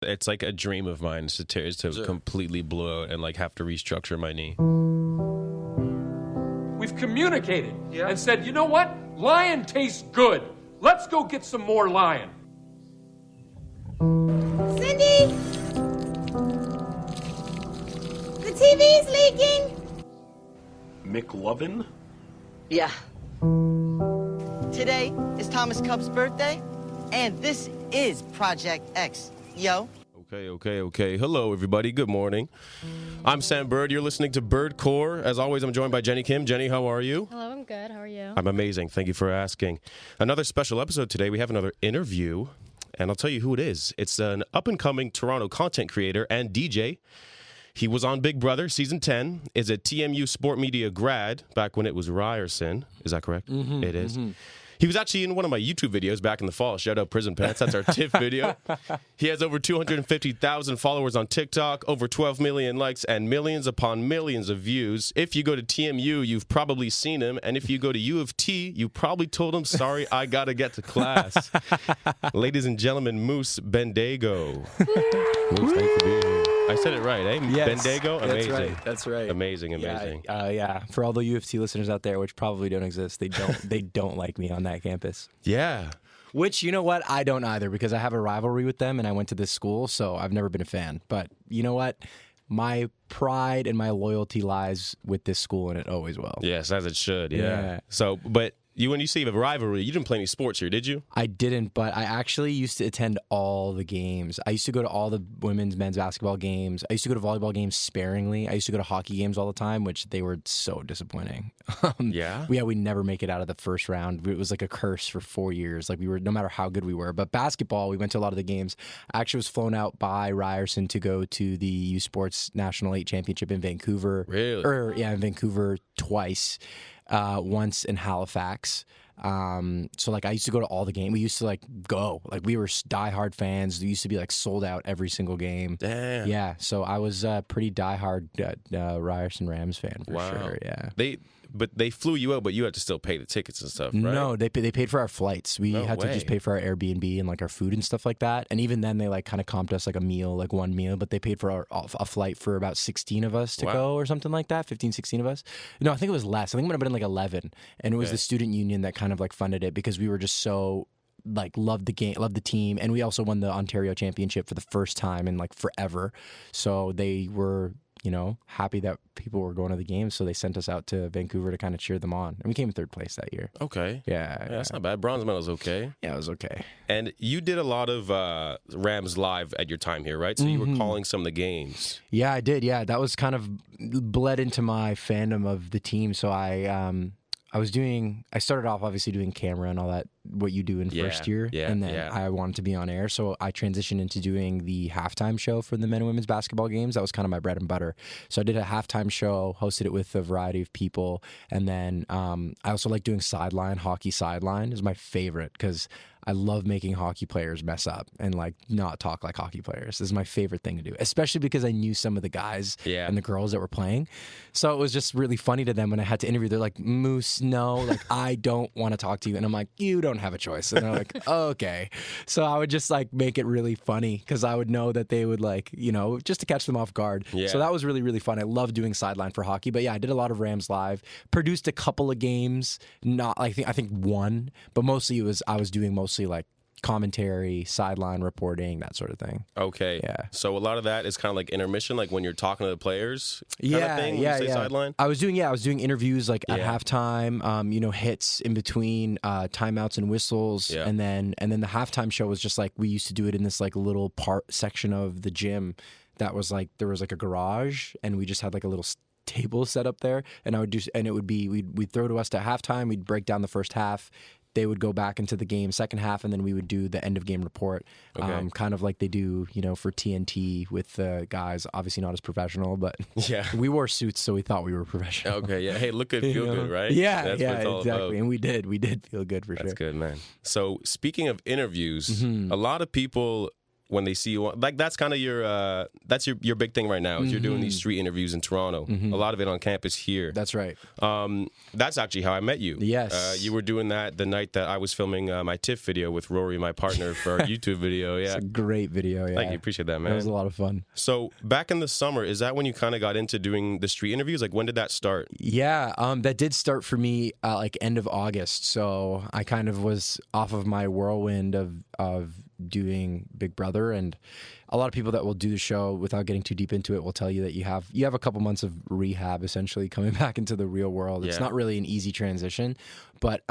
It's like a dream of mine to completely blow out and like have to restructure my knee. We've communicated and said, you know what? Lion tastes good. Let's go get some more lion. Cindy! The TV's leaking! McLovin? Yeah. Today is Thomas Cup's birthday, and this is Project X. Yo. Okay. Hello, everybody. Good morning. I'm Sam Bird. You're listening to Bird Core. As always, I'm joined by Jenny Kim. Jenny, how are you? Hello, I'm good. How are you? I'm amazing. Thank you for asking. Another special episode today. We have another interview, and I'll tell you who it is. It's an up-and-coming Toronto content creator and DJ. He was on Big Brother, Season 10, is a TMU Sport Media grad, back when it was Ryerson. Is that correct? Mm-hmm, it is. Mm-hmm. He was actually in one of my YouTube videos back in the fall. Shout out Prison Pants. That's our TIFF video. He has over 250,000 followers on TikTok, over 12 million likes, and millions upon millions of views. If you go to TMU, you've probably seen him. And if you go to U of T, you probably told him, sorry, I got to get to class. Ladies and gentlemen, Moose Bendago. Moose, thank you for being here. I said it right, eh? Yes, Bendago? Amazing. That's right. Amazing. Yeah. For all the U of T listeners out there, which probably don't exist, they don't like me on that campus. Yeah. Which, you know what? I don't either, because I have a rivalry with them and I went to this school, so I've never been a fan. But you know what? My pride and my loyalty lies with this school, and it always will. Yes, as it should, yeah. So, but when you say a rivalry, you didn't play any sports here, did you? I didn't, but I actually used to attend all the games. I used to go to all the women's, men's basketball games. I used to go to volleyball games sparingly. I used to go to hockey games all the time, which they were so disappointing. Yeah? We never make it out of the first round. It was like a curse for 4 years. Like, we were, no matter how good we were. But basketball, we went to a lot of the games. I actually was flown out by Ryerson to go to the U Sports National 8 Championship in Vancouver. Really? In Vancouver twice. Once in Halifax. So like I used to go to all the games. We used to go. Like, we were diehard fans. We used to be sold out every single game. Damn. Yeah. So I was a pretty diehard Ryerson Rams fan for sure. Yeah. They flew you out, but you had to still pay the tickets and stuff, right? No, they paid for our flights. We had to just pay for our Airbnb and our food and stuff like that. And even then, they kind of comped us a meal, one meal, but they paid for a flight for about 16 of us to go or something like that. 15, 16 of us. No, I think it was less. I think it might have been 11. And it was the student union that kind of funded it, because we were just so loved the game, loved the team, and we also won the Ontario Championship for the first time in forever. So they were, happy that people were going to the game, so they sent us out to Vancouver to kind of cheer them on, and we came in third place that year. Okay. Yeah, that's not bad. Bronze medal's okay. Yeah, it was okay. And you did a lot of Rams live at your time here, right? So you were calling some of the games. Yeah, I did. Yeah, that was kind of bled into my fandom of the team. So I started off obviously doing camera and all that, what you do in first year. Yeah, and then I wanted to be on air. So I transitioned into doing the halftime show for the men and women's basketball games. That was kind of my bread and butter. So I did a halftime show, hosted it with a variety of people. And then I also like doing hockey sideline is my favorite, because I love making hockey players mess up and not talk like hockey players. This is my favorite thing to do, especially because I knew some of the guys and the girls that were playing. So it was just really funny to them when I had to interview. They're like, Moose, no, I don't want to talk to you. And I'm like, you don't have a choice. And they're like, okay. So I would just make it really funny, because I would know that they would just to catch them off guard. Yeah. So that was really, really fun. I love doing sideline for hockey. But yeah, I did a lot of Rams live, produced a couple of games, I think one, but mostly I was doing commentary, sideline reporting, that sort of thing. Okay. Yeah. So a lot of that is kind of intermission, when you're talking to the players kind of thing, when you say sideline? I was doing interviews at halftime, hits in between timeouts and whistles. Yeah. And then the halftime show was just we used to do it in this little section of the gym that was there was a garage, and we just had a little table set up there, and we'd throw to us at halftime. We'd break down the first half. They would go back into the game second half, and then we would do the end of game report, kind of like they do, for TNT with the guys. Obviously not as professional, but we wore suits, so we thought we were professional. Okay, yeah. Hey, look good, feel good, right? Yeah, That's what it's all exactly. about. And we did feel good for sure. That's good, man. So speaking of interviews, a lot of people when they see you, like that's kind of that's your big thing right now. Is you're doing these street interviews in Toronto. A lot of it on campus here. That's right. That's actually how I met you. Yes. You were doing that the night that I was filming my TIFF video with Rory, my partner, for our YouTube video. Yeah. It's a great video. Yeah. Thank you. Appreciate that, man. It was a lot of fun. So back in the summer, is that when you kind of got into doing the street interviews? Like when did that start? Yeah, that did start for me like end of August. So I kind of was off of my whirlwind of doing Big Brother, and a lot of people that will do the show without getting too deep into it will tell you that you have a couple months of rehab essentially coming back into the real world. It's not really an easy transition, but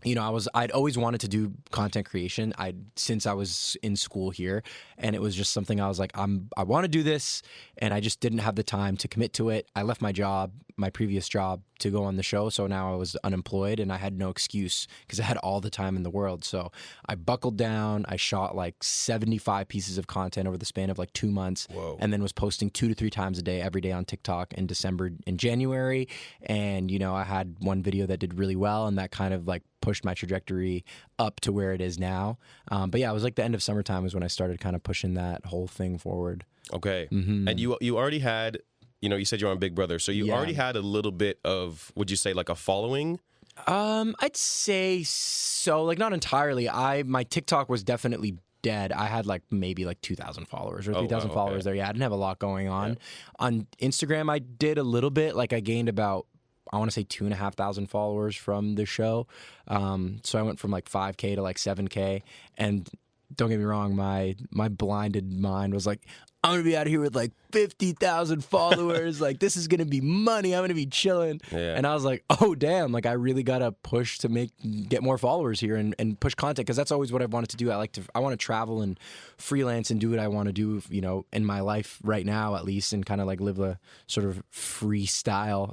you know, I'd always wanted to do content creation. Since I was in school here, and it was just something I was like, I want to do this, and I just didn't have the time to commit to it. I left my previous job, to go on the show, so now I was unemployed, and I had no excuse because I had all the time in the world. So I buckled down. I shot like 75 pieces of content over the span of like 2 months. Whoa. And then was posting 2 to 3 times a day, every day on TikTok in December and January. And you know, I had one video that did really well, and that kind of like pushed my trajectory up to where it is now. But yeah, it was like the end of summertime was when I started kind of pushing that whole thing forward. Okay. And you already had, you know, you said you're on Big Brother, so you already had a little bit of, would you say, like a following? I'd say so. Like not entirely. My TikTok was definitely dead. I had like maybe like 2,000 followers or 3,000 followers there. Yeah, I didn't have a lot going on. Yeah. On Instagram, I did a little bit. Like I gained about, I want to say 2,500 followers from the show. So I went from like 5K to like 7K. And don't get me wrong, my blinded mind was like, I'm going to be out here with like 50,000 followers. Like, this is going to be money. I'm going to be chilling. Yeah. And I was like, oh, damn. Like, I really got to push to get more followers here and push content, because that's always what I've wanted to do. I want to travel and freelance and do what I want to do, you know, in my life right now, at least, and kind of like live a sort of freestyle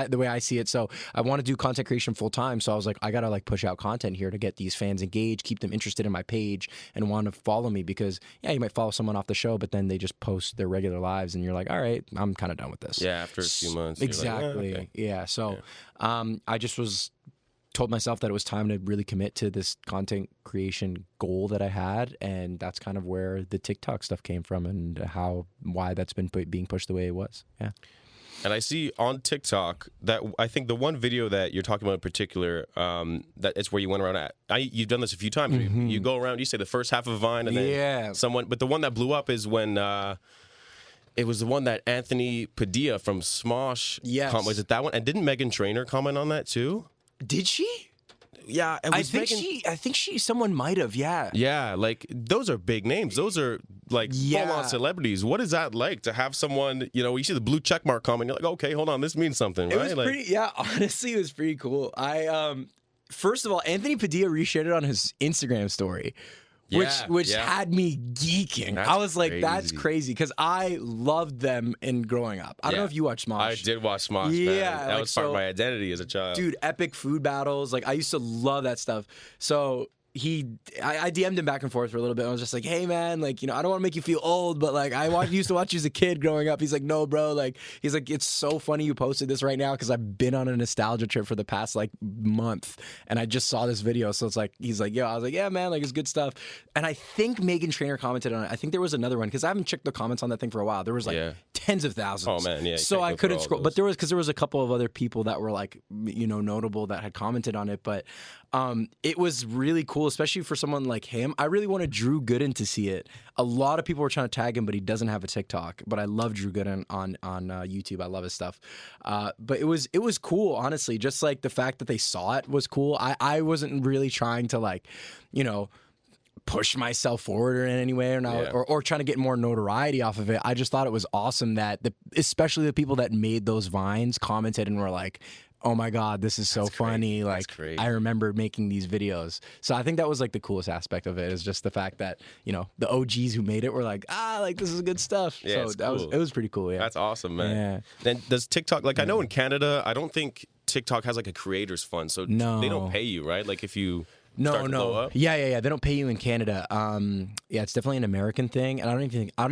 the way I see it. So I want to do content creation full time. So I was like, I got to like push out content here to get these fans engaged, keep them interested in my page and want to follow me, because yeah, you might follow someone off the show, but then they just post their regular lives and you're like, all right, I'm kind of done with this. Yeah, after a few months. Exactly. Like, okay. Yeah. So I just told myself that it was time to really commit to this content creation goal that I had, and that's kind of where the TikTok stuff came from and why that's been being pushed the way it was. Yeah. And I see on TikTok that I think the one video that you're talking about in particular, that it's where you went around. You've done this a few times. Mm-hmm. You go around. You say the first half of a Vine, and then someone. But the one that blew up is when it was the one that Anthony Padilla from Smosh. Yes. Was it that one? And didn't Meghan Trainor comment on that too? Did she? Yeah, it was I think someone might have, yeah. Yeah, like those are big names. Those are like full-on celebrities. What is that like to have someone, you know, you see the blue check mark comment, you're like, okay, hold on, this means something, right? It was pretty, honestly, it was pretty cool. First of all, Anthony Padilla reshared it on his Instagram story. Which had me geeking. I was like, crazy. That's crazy, because I loved them in growing up. I don't know if you watched Smosh. I did watch Smosh, man. That was part of my identity as a child. Dude, epic food battles. Like, I used to love that stuff. So I DM'd him back and forth for a little bit. I was just like, hey, man, like, you know, I don't want to make you feel old, but like, used to watch you as a kid growing up. He's like, no, bro. Like, he's like, it's so funny you posted this right now, because I've been on a nostalgia trip for the past like month, and I just saw this video. So it's like, he's like, yo, I was like, yeah, man, like, it's good stuff. And I think Meghan Trainor commented on it. I think there was another one, because I haven't checked the comments on that thing for a while. There was like tens of thousands. Oh, man, yeah. So I couldn't scroll. But there was a couple of other people that were like, you know, notable that had commented on it. But it was really cool, especially for someone like him. I really wanted Drew Gooden to see it. A lot of people were trying to tag him, but he doesn't have a TikTok. But I love Drew Gooden on YouTube. I love his stuff. But it was cool, honestly. Just like the fact that they saw it was cool. I wasn't really trying to, like, you know, push myself forward in any way or trying to get more notoriety off of it. I just thought it was awesome that especially the people that made those Vines commented and were like, oh my God, this is so funny. Like, I remember making these videos. So I think that was like the coolest aspect of it, is just the fact that, you know, the OGs who made it were like, like, this is good stuff. Yeah, so it was pretty cool. Yeah. That's awesome, man. Yeah. Then does TikTok, like, I know in Canada, I don't think TikTok has like a creators fund. So they don't pay you, right? Like if you start to blow up? Yeah. They don't pay you in Canada. Yeah, it's definitely an American thing. And I don't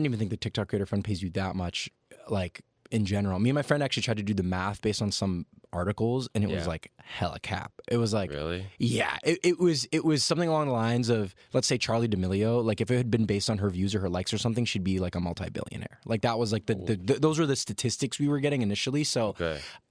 even think the TikTok creator fund pays you that much, like, in general. Me and my friend actually tried to do the math based on some articles, and it was like hella cap. It was like, Really? yeah, it was something along the lines of, let's say Charlie D'Amelio. Like if it had been based on her views or her likes or something, she'd be like a multi-billionaire. Like that was like those were the statistics we were getting initially. So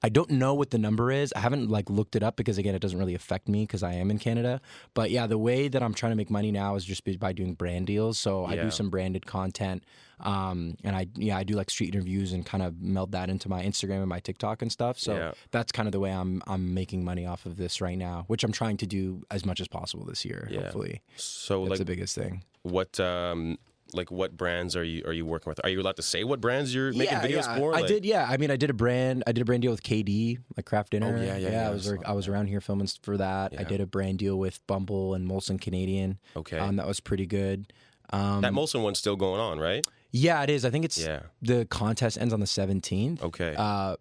I don't know what the number is. I haven't like looked it up because again, it doesn't really affect me because I am in Canada. But yeah, the way that I'm trying to make money now is just by doing brand deals. So I do some branded content. And I do like street interviews and kind of meld that into my Instagram and my TikTok and stuff. So that's kind of the way I'm making money off of this right now, which I'm trying to do as much as possible this year. Hopefully, so that's like the biggest thing. What what brands are you working with? Are you allowed to say what brands you're making videos for? I did. Yeah, I mean, I did a brand deal with KD, like Kraft Dinner. Oh, I was around here filming for that. I did a brand deal with Bumble and Molson Canadian. Okay, that was pretty good. That Molson one's still going on, right? Yeah, it is. I think it's the contest ends on the 17th. Okay.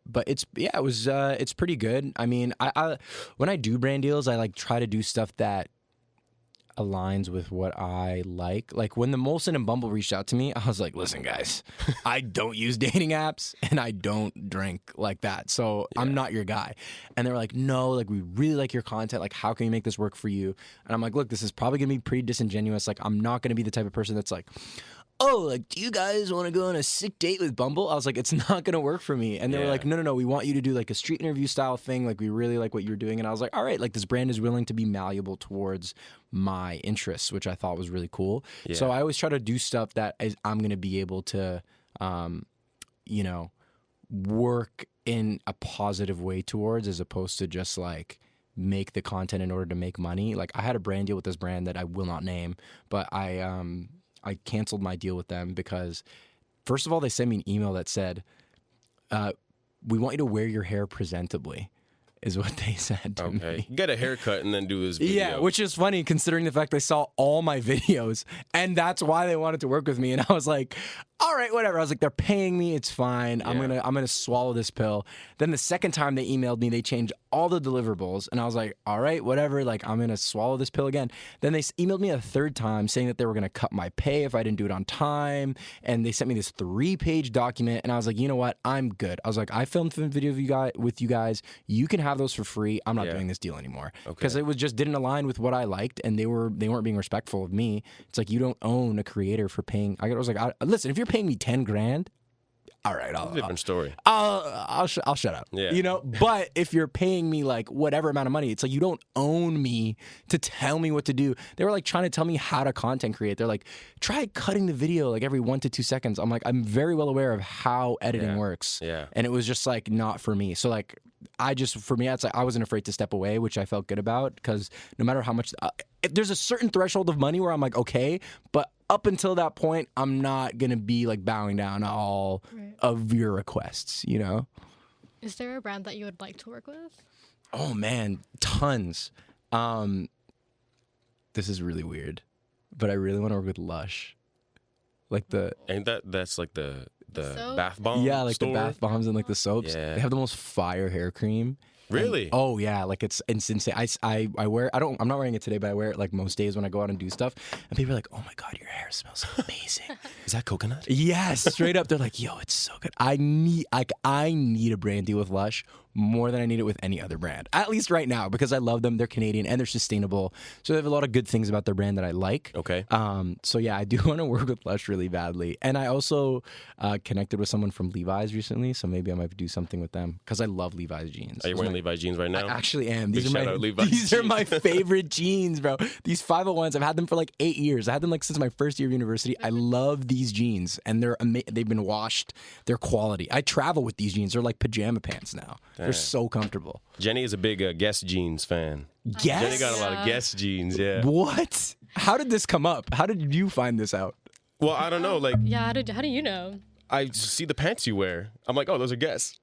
But it's pretty good. I mean, I when I do brand deals, I like try to do stuff that aligns with what I like. Like when the Molson and Bumble reached out to me, I was like, listen, guys, I don't use dating apps and I don't drink like that. So I'm not your guy. And they were like, no, like we really like your content. Like, how can we make this work for you? And I'm like, look, this is probably going to be pretty disingenuous. Like, I'm not going to be the type of person that's like, oh, like, do you guys want to go on a sick date with Bumble? I was like, it's not going to work for me. And they were like, no, we want you to do like a street interview style thing. Like, we really like what you're doing. And I was like, all right, like this brand is willing to be malleable towards my interests, which I thought was really cool. Yeah. So I always try to do stuff that I'm going to be able to, work in a positive way towards, as opposed to just like make the content in order to make money. Like I had a brand deal with this brand that I will not name, but I canceled my deal with them because, first of all, they sent me an email that said, we want you to wear your hair presentably, is what they said to me. Get a haircut and then do this video. Yeah, which is funny considering the fact they saw all my videos, and that's why they wanted to work with me. And I was like, all right, whatever. I was like, they're paying me, it's fine. I'm gonna swallow this pill. Then the second time they emailed me, they changed all the deliverables, and I was like, all right, whatever. Like, I'm gonna swallow this pill again. Then they emailed me a third time saying that they were gonna cut my pay if I didn't do it on time, and they sent me this 3-page document, and I was like, you know what? I'm good. I was like, I filmed a video with you guys. You can have those for free. I'm not doing this deal anymore because it was just didn't align with what I liked, and they weren't being respectful of me. It's like, you don't own a creator for paying. I was like, listen, if you're paying me $10,000, all right, different story. I'll shut up. Yeah. You know, but if you're paying me like whatever amount of money, it's like you don't own me to tell me what to do. They were like trying to tell me how to content create. They're like, try cutting the video like every 1 to 2 seconds. I'm like, I'm very well aware of how editing works. Yeah. And it was just like not for me. So like for me, it's like I wasn't afraid to step away, which I felt good about, because no matter how much, if there's a certain threshold of money where I'm like, okay, but up until that point, I'm not going to be like bowing down to all of your requests, you know? Is there a brand that you would like to work with? Oh man, tons. This is really weird, but I really want to work with Lush. Like that's like the soap? bath bomb. Yeah, like store? the bath bombs and like the soaps. Yeah. They have the most fire hair cream. Really? And, oh yeah, like it's insane. I wear. I'm not wearing it today, but I wear it like most days when I go out and do stuff. And people are like, "Oh my god, your hair smells amazing." Is that coconut? Yes, straight up. They're like, "Yo, it's so good." I need a brand deal with Lush more than I need it with any other brand. At least right now, because I love them. They're Canadian and they're sustainable, so they have a lot of good things about their brand that I like. Okay. So yeah, I do want to work with Lush really badly, and I also connected with someone from Levi's recently, so maybe I might do something with them because I love Levi's jeans. Are you wearing Levi's jeans right now? I actually am. These are my favorite jeans, bro. These 501s, I've had them for like 8 years. I had them like since my first year of university. I love these jeans, and they've been washed. They're quality. I travel with these jeans. They're like pajama pants now. They're so comfortable. Jenny is a big Guess jeans fan. Guess? Jenny got a lot of Guess jeans, yeah. What? How did this come up? How did you find this out? Well, I don't know. Like, yeah, how do you know? I see the pants you wear. I'm like, oh, those are Guess.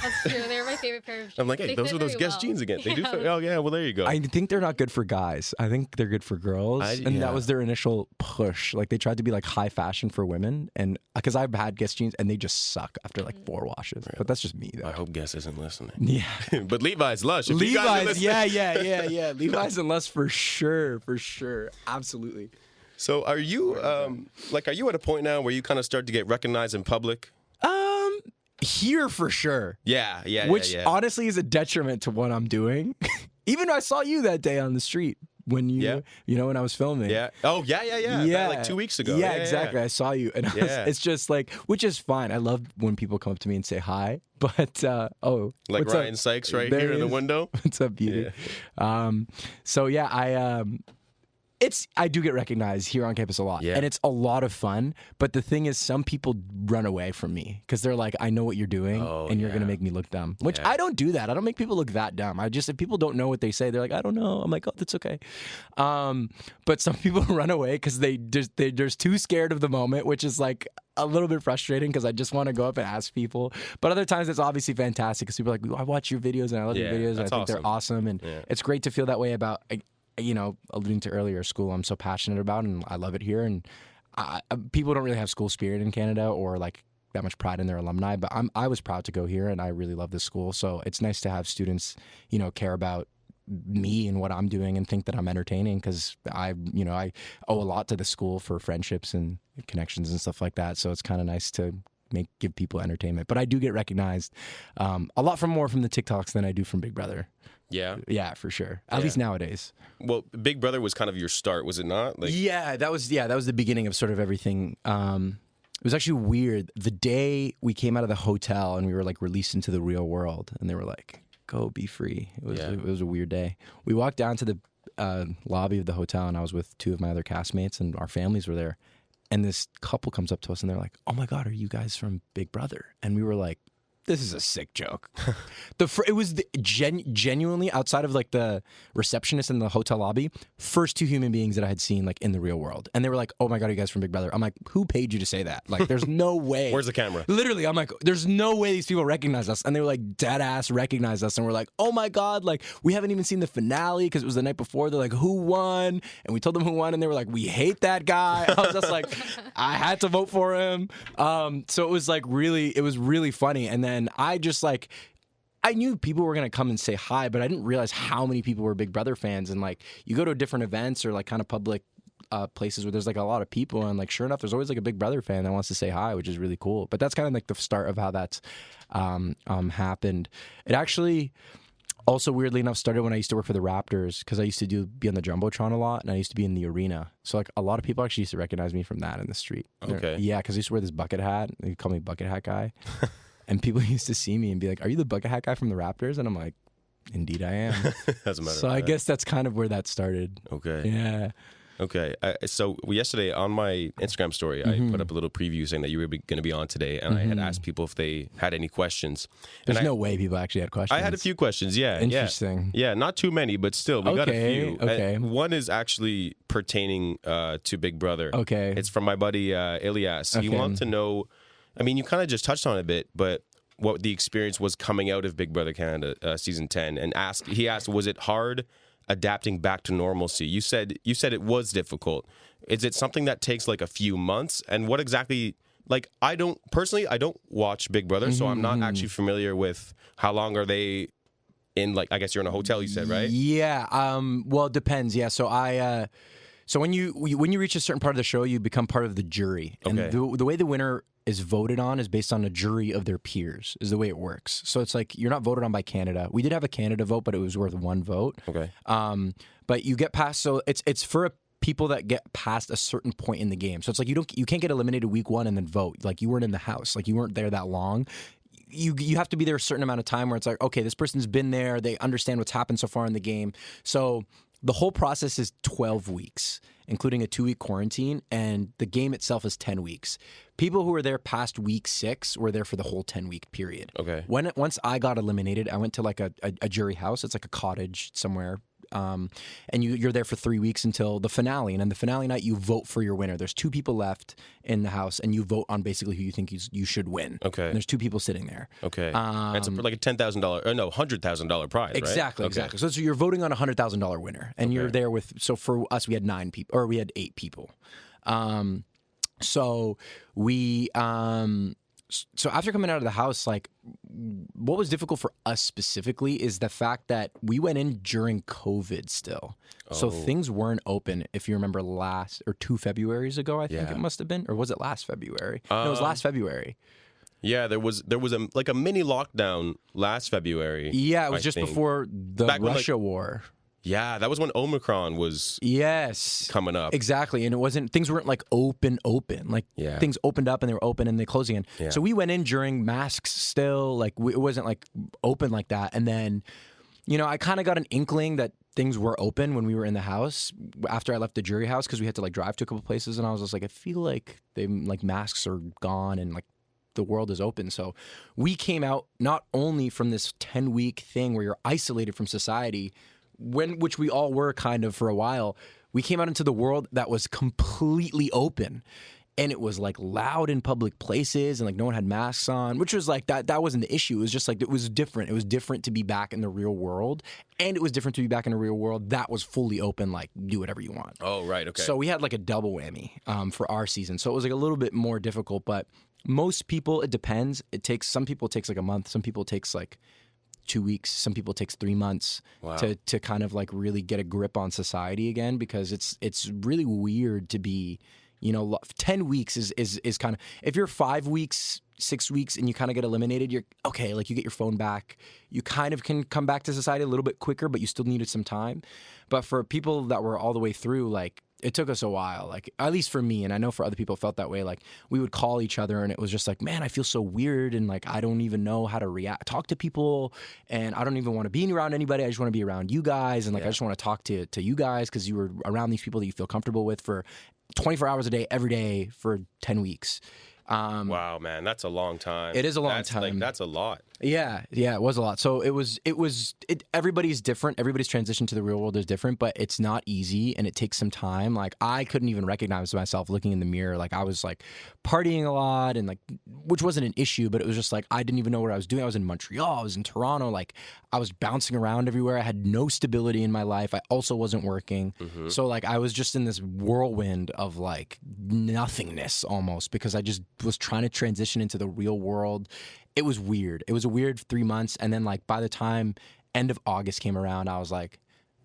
That's true. They're my favorite pair of jeans. I'm like, hey, those are those Guess jeans again. They do fit. Oh, yeah, well, there you go. I think they're not good for guys. I think they're good for girls. That was their initial push. Like, they tried to be like high fashion for women. And because I've had Guess jeans and they just suck after like 4 washes. Really? But that's just me, though. I hope Guess isn't listening. Yeah. But Levi's, Lush. Levi's, yeah. Levi's and Lush for sure. Absolutely. So are you, are you at a point now where you kind of start to get recognized in public? Here for sure. Yeah. Which yeah. honestly is a detriment to what I'm doing. Even I saw you that day on the street when when I was filming. Yeah. Oh, yeah. About, like 2 weeks ago. Yeah, exactly. I saw you, and it's just like, which is fine. I love when people come up to me and say hi. But Like what's Ryan up? Sykes right There here he in the is. window. What's up, beauty? So yeah, I do get recognized here on campus a lot, Yeah. and it's a lot of fun. But the thing is, some people run away from me because they're like, "I know what you're doing, and you're gonna make me look dumb." Which I don't do that. I don't make people look that dumb. If people don't know what they say, they're like, "I don't know." I'm like, "Oh, that's okay." But some people run away because they're just too scared of the moment, which is like a little bit frustrating because I just want to go up and ask people. But other times it's obviously fantastic because people are like, "I watch your videos and I love your videos. And I think they're awesome." And it's great to feel that way about. Alluding to earlier, school I'm so passionate about, and I love it here. And people don't really have school spirit in Canada or like that much pride in their alumni, but I was proud to go here, and I really love this school. So it's nice to have students, care about me and what I'm doing and think that I'm entertaining because I owe a lot to the school for friendships and connections and stuff like that. So it's kind of nice to give people entertainment. But I do get recognized a lot more from the TikToks than I do from Big Brother. Yeah, for sure. At least nowadays. Well, Big Brother was kind of your start, was it not? Like, that was the beginning of sort of everything. It was actually weird. The day we came out of the hotel and we were like released into the real world, and they were like, "Go be free." It was a weird day. We walked down to the lobby of the hotel, and I was with two of my other castmates, and our families were there. And this couple comes up to us, and they're like, "Oh my God, are you guys from Big Brother?" And we were like, "This is a sick joke." It was genuinely, outside of like the receptionist in the hotel lobby, first two human beings that I had seen like in the real world, and they were like, "Oh my God, are you guys from Big Brother?" I'm like, "Who paid you to say that?" Like, there's no way. Where's the camera? Literally, I'm like, "There's no way these people recognize us," and they were like, dead ass recognize us, and we're like, "Oh my God, like we haven't even seen the finale because it was the night before." They're like, "Who won?" And we told them who won, and they were like, "We hate that guy." I was just like, I had to vote for him. So it was like really funny, and then I just like. I knew people were going to come and say hi, but I didn't realize how many people were Big Brother fans. And like, you go to different events or like kind of public places where there's like a lot of people, and like, sure enough, there's always like a Big Brother fan that wants to say hi, which is really cool. But that's kind of like the start of how that's happened. It actually also, weirdly enough, started when I used to work for the Raptors, because I used to be on the Jumbotron a lot, and I used to be in the arena. So like a lot of people actually used to recognize me from that in the street. Okay. Yeah, because I used to wear this bucket hat. They call me Bucket Hat Guy. And people used to see me and be like, "Are you the bucket hat guy from the Raptors?" And I'm like, "Indeed I am." As a matter So of I fact. guess that's kind of where that started. Okay. Yeah. Okay. So yesterday on my Instagram story, I put up a little preview saying that you were going to be on today, and I had asked people if they had any questions. There's no way people actually had questions. I had a few questions, yeah. Interesting. Yeah, not too many, but still, we got a few. Okay. One is actually pertaining to Big Brother. Okay. It's from my buddy Elias. He Okay. wanted to know, I mean, you kind of just touched on it a bit, but what the experience was coming out of Big Brother Canada season 10, and he asked, was it hard adapting back to normalcy? You said it was difficult. Is it something that takes like a few months? And what exactly, like, I don't watch Big Brother, so I'm not actually familiar with how long are they in, like, I guess you're in a hotel, you said, right? Yeah. Well, it depends. Yeah. So so when you reach a certain part of the show, you become part of the jury. And Okay. the way the winner is voted on is based on a jury of their peers, is the way it works. So it's like you're not voted on by Canada. We did have a Canada vote, but it was worth one vote. Okay. But you get past, so it's for people that get past a certain point in the game. So it's like you can't get eliminated week one and then vote. Like, you weren't in the house. Like, you weren't there that long. You have to be there a certain amount of time where it's like, okay, this person's been there. They understand what's happened so far in the game. So the whole process is 12 weeks, including a 2-week quarantine, and the game itself is 10 weeks. People who were there past week 6 were there for the whole 10-week period. Okay. Once I got eliminated, I went to like a jury house. It's like a cottage somewhere. And you're there for 3 weeks until the finale. And on the finale night, you vote for your winner. There's 2 people left in the house, and you vote on basically who you think you should win. Okay. And there's 2 people sitting there. Okay. It's like a $10,000, or no, $100,000 prize, right? Exactly, Okay. exactly. So you're voting on a $100,000 winner, and you're there with. So for us, we had 9 people, or we had 8 people. So we. So after coming out of the house, like, what was difficult for us specifically is the fact that we went in during COVID still. So things weren't open, if you remember, 2 Februaries ago, I think it must have been. Or was it last February? No, it was last February. Yeah, there was a mini lockdown last February. Yeah, it was I just think. before the Back when, Russia war. Yeah, that was when Omicron was Yes. coming up. Exactly. And things weren't like open. Like Yeah. things opened up and they were open and they closed again. Yeah. So we went in during masks still, like it wasn't like open like that. And then, I kind of got an inkling that things were open when we were in the house after I left the jury house because we had to like drive to a couple places. And I was just like, I feel like masks are gone and like the world is open. So we came out not only from this 10-week thing where you're isolated from society, which we all were kind of for a while, we came out into the world that was completely open. And it was like loud in public places and like no one had masks on, which was like that wasn't the issue. It was just like it was different. It was different to be back in the real world. And it was different to be back in the real world that was fully open, like do whatever you want. Oh, right. Okay. So we had like a double whammy for our season. So it was like a little bit more difficult, but most people, it depends. Some people it takes like a month. Some people it takes like 2 weeks. Some people it takes 3 months to kind of like really get a grip on society again, because it's really weird to be, 10 weeks is kind of, if you're 5 weeks, 6 weeks and you kind of get eliminated, you're okay. Like you get your phone back, you kind of can come back to society a little bit quicker, but you still needed some time. But for people that were all the way through, like it took us a while, like at least for me, and I know for other people it felt that way. Like we would call each other and it was just like, man, I feel so weird and like I don't even know how to talk to people, and I don't even want to be around anybody. I just want to be around you guys, and like I just want to talk to you guys because you were around these people that you feel comfortable with for 24 hours a day, every day for 10 weeks. Wow, man, that's a long time. It is a long time. That's a lot. Yeah, it was a lot. So everybody's different. Everybody's transition to the real world is different, but it's not easy and it takes some time. Like I couldn't even recognize myself looking in the mirror. Like I was like partying a lot and like, which wasn't an issue, but it was just like, I didn't even know what I was doing. I was in Montreal, I was in Toronto. Like I was bouncing around everywhere. I had no stability in my life. I also wasn't working. Mm-hmm. So like I was just in this whirlwind of like nothingness almost, because I just was trying to transition into the real world. It was weird. It was a weird 3 months. And then like by the time end of August came around, I was like,